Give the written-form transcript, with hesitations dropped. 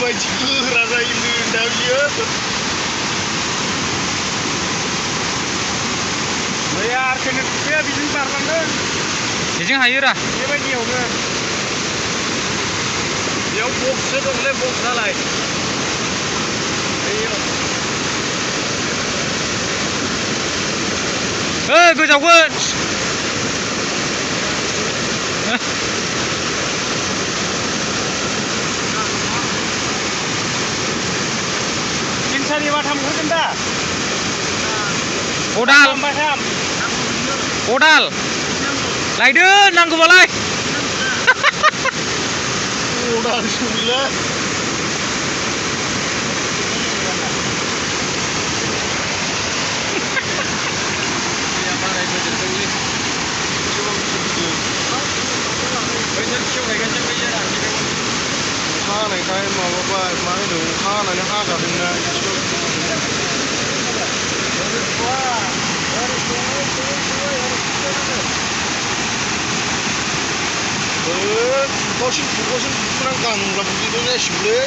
बायदि गोरा जायो दा बियो मैया आरखोनो थुखैया बिजों बारलांदों बेजों हायोरा बेबायदियावनो बेयाव बक्ससो दंलै बक्स नालाय गोजावगोन सारि बाथाम ओंखारगोन दा खदाल खदाल लायदो नांगौबालाय खदाल सौलै हानायखाय माबाबाय मा होनो अखा हानानै हागादोंना खुरखावसिन खुरखावसिन खुरखानानै गांग्ला बुग्लिदों जासिगौलै